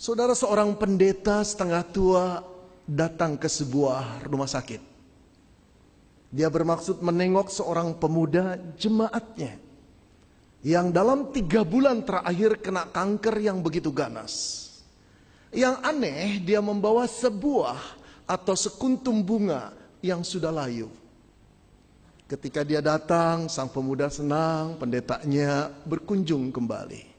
Saudara, seorang pendeta setengah tua datang ke sebuah rumah sakit. Dia bermaksud menengok seorang pemuda jemaatnya yang dalam 3 bulan terakhir kena kanker yang begitu ganas. Yang aneh, dia membawa sebuah atau sekuntum bunga yang sudah layu. Ketika dia datang, sang pemuda senang, pendetanya berkunjung kembali.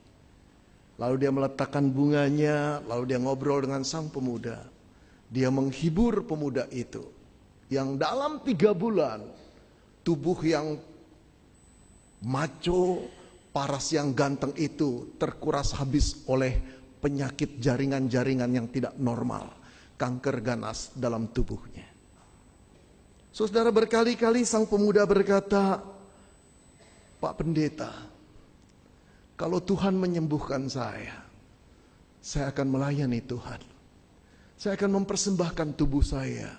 Lalu dia meletakkan bunganya, lalu dia ngobrol dengan sang pemuda. Dia menghibur pemuda itu yang dalam 3 bulan tubuh yang maco, paras yang ganteng itu terkuras habis oleh penyakit jaringan-jaringan yang tidak normal, kanker ganas dalam tubuhnya. Saudara, berkali-kali sang pemuda berkata, "Pak Pendeta, kalau Tuhan menyembuhkan saya akan melayani Tuhan. Saya akan mempersembahkan tubuh saya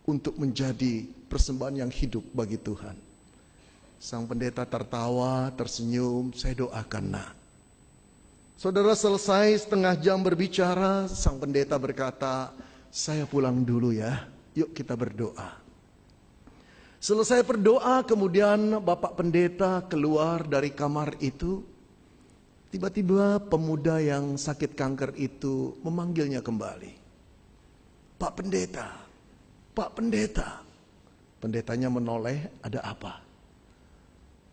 untuk menjadi persembahan yang hidup bagi Tuhan." Sang pendeta tertawa, tersenyum, "Saya doakan, Nak." Saudara, selesai setengah jam berbicara, sang pendeta berkata, "Saya pulang dulu ya, yuk kita berdoa." Selesai berdoa, kemudian Bapak Pendeta keluar dari kamar itu. Tiba-tiba pemuda yang sakit kanker itu memanggilnya kembali. "Pak Pendeta, Pak Pendeta." Pendetanya menoleh, "Ada apa?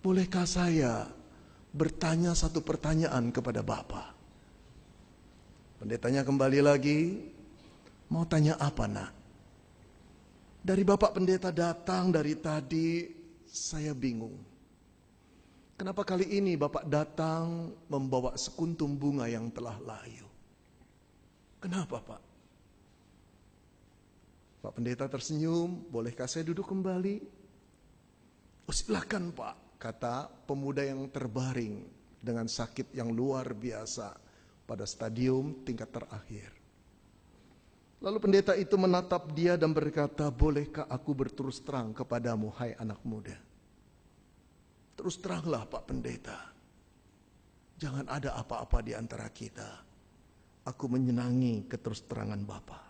Bolehkah saya bertanya satu pertanyaan kepada Bapak?" Pendetanya kembali lagi, "Mau tanya apa, Nak?" "Dari Bapak Pendeta datang dari tadi, saya bingung. Kenapa kali ini Bapak datang membawa sekuntum bunga yang telah layu? Kenapa, Pak?" Pak Pendeta tersenyum, "Bolehkah saya duduk kembali?" "Oh, silakan, Pak," kata pemuda yang terbaring dengan sakit yang luar biasa pada stadium tingkat terakhir. Lalu pendeta itu menatap dia dan berkata, "Bolehkah aku berterus terang kepadamu, hai anak muda?" "Terus teranglah, Pak Pendeta. Jangan ada apa-apa di antara kita. Aku menyenangi keterus terangan Bapak."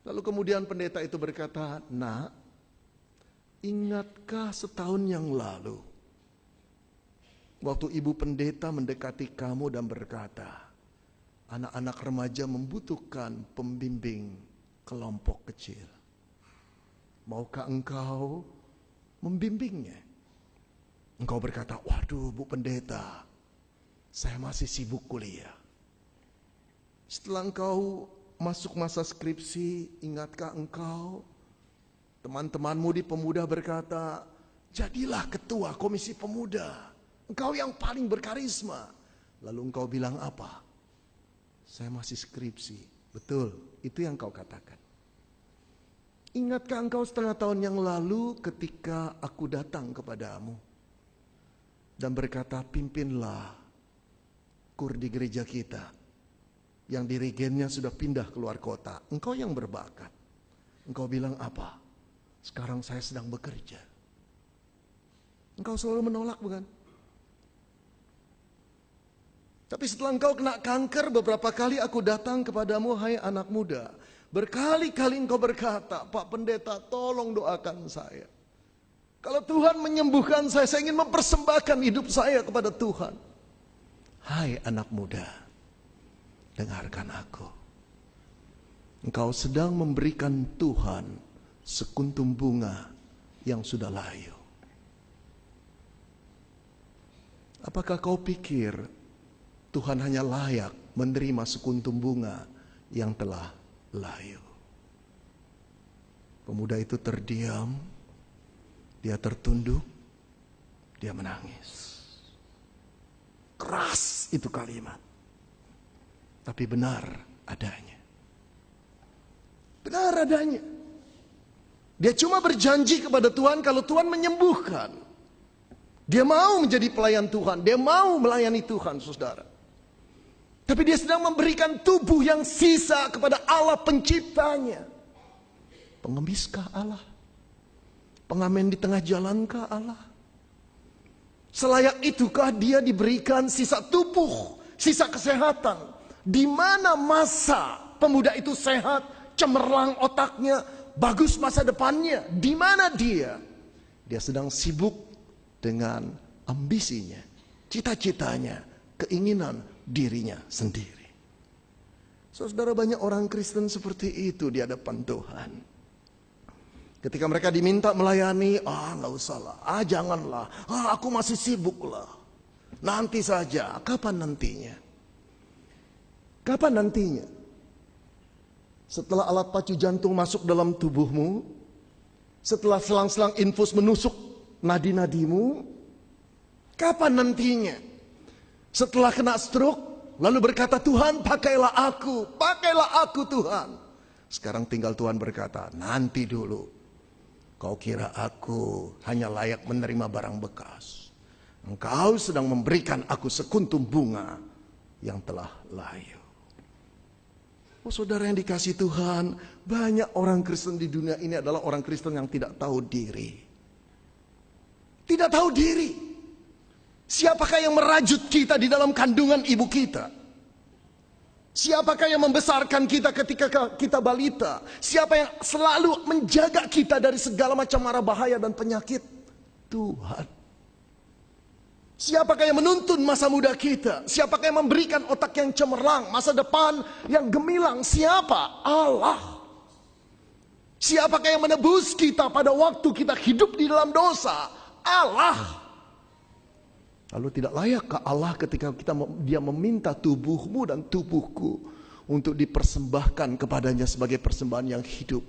Lalu kemudian pendeta itu berkata, "Nak, ingatkah setahun yang lalu, waktu ibu pendeta mendekati kamu dan berkata, anak-anak remaja membutuhkan pembimbing kelompok kecil. Maukah engkau membimbingnya?" Engkau berkata, "Waduh, Bu Pendeta, saya masih sibuk kuliah." Setelah engkau masuk masa skripsi, ingatkah engkau teman-temanmu di pemuda berkata, "Jadilah ketua komisi pemuda, engkau yang paling berkarisma." Lalu engkau bilang apa? "Saya masih skripsi." Betul, itu yang kau katakan. Ingatkah engkau setengah tahun yang lalu ketika aku datang kepadamu dan berkata, "Pimpinlah kur di gereja kita yang dirigennya sudah pindah keluar kota. Engkau yang berbakat." Engkau bilang apa? "Sekarang saya sedang bekerja." Engkau selalu menolak, bukan? Tapi setelah engkau kena kanker, beberapa kali aku datang kepadamu, hai anak muda. Berkali-kali engkau berkata, "Pak Pendeta, tolong doakan saya. Kalau Tuhan menyembuhkan saya ingin mempersembahkan hidup saya kepada Tuhan." Hai anak muda, dengarkan aku. Engkau sedang memberikan Tuhan sekuntum bunga yang sudah layu. Apakah kau pikir Tuhan hanya layak menerima sekuntum bunga yang telah layu? Pemuda itu terdiam, dia tertunduk, dia menangis. Keras itu kalimat, tapi benar adanya. Benar adanya. Dia cuma berjanji kepada Tuhan kalau Tuhan menyembuhkan. Dia mau menjadi pelayan Tuhan, dia mau melayani Tuhan, saudara. Tapi dia sedang memberikan tubuh yang sisa kepada Allah penciptanya. Pengemiskah Allah? Pengamen di tengah jalankah Allah? Selayak itukah dia diberikan sisa tubuh, sisa kesehatan, Di mana masa pemuda itu sehat, cemerlang otaknya, bagus masa depannya? Di mana dia? Dia sedang sibuk dengan ambisinya, cita-citanya, keinginan dirinya sendiri. Saudara, banyak orang Kristen seperti itu di hadapan Tuhan. Ketika mereka diminta melayani, nggak usah lah, janganlah, aku masih sibuk lah, nanti saja. Kapan nantinya? Kapan nantinya? Setelah alat pacu jantung masuk dalam tubuhmu, setelah selang-selang infus menusuk nadi-nadimu, kapan nantinya? Setelah kena stroke, lalu berkata, Tuhan pakailah aku Tuhan. Sekarang tinggal Tuhan berkata, nanti dulu. Kau kira aku hanya layak menerima barang bekas. Engkau sedang memberikan aku sekuntum bunga yang telah layu. Oh saudara yang dikasihi Tuhan, banyak orang Kristen di dunia ini adalah orang Kristen yang tidak tahu diri. Tidak tahu diri. Siapakah yang merajut kita di dalam kandungan ibu kita? Siapakah yang membesarkan kita ketika kita balita? Siapa yang selalu menjaga kita dari segala macam mara bahaya dan penyakit? Tuhan. Siapakah yang menuntun masa muda kita? Siapakah yang memberikan otak yang cemerlang, masa depan yang gemilang? Siapa? Allah. Siapakah yang menebus kita pada waktu kita hidup di dalam dosa? Allah. Lalu tidak layakkah Allah ketika dia meminta tubuhmu dan tubuhku untuk dipersembahkan kepadanya sebagai persembahan yang hidup,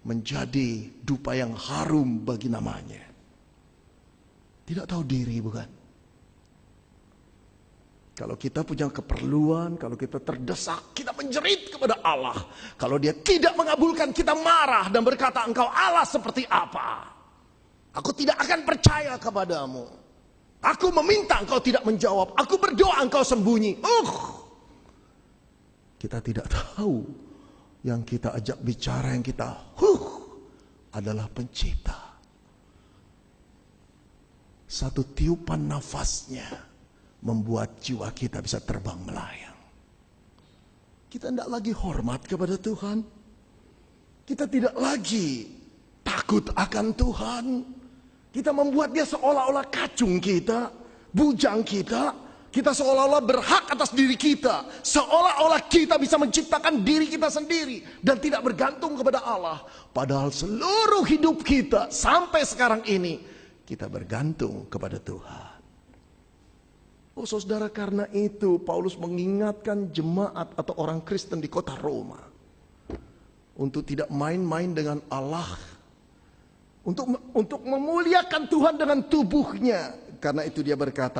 menjadi dupa yang harum bagi namanya? Tidak tahu diri, bukan? Kalau kita punya keperluan, kalau kita terdesak, kita menjerit kepada Allah. Kalau dia tidak mengabulkan, kita marah dan berkata, engkau Allah seperti apa? Aku tidak akan percaya kepadamu. Aku meminta, engkau tidak menjawab. Aku berdoa, engkau sembunyi. Kita tidak tahu yang kita ajak bicara, yang kita adalah pencipta. Satu tiupan nafasnya membuat jiwa kita bisa terbang melayang. Kita tidak lagi hormat kepada Tuhan. Kita tidak lagi takut akan Tuhan. Kita membuat dia seolah-olah kacung kita, bujang kita. Kita seolah-olah berhak atas diri kita. Seolah-olah kita bisa menciptakan diri kita sendiri dan tidak bergantung kepada Allah. Padahal seluruh hidup kita sampai sekarang ini, kita bergantung kepada Tuhan. Oh saudara, karena itu Paulus mengingatkan jemaat atau orang Kristen di kota Roma untuk tidak main-main dengan Allah. Untuk memuliakan Tuhan dengan tubuhnya. Karena itu dia berkata,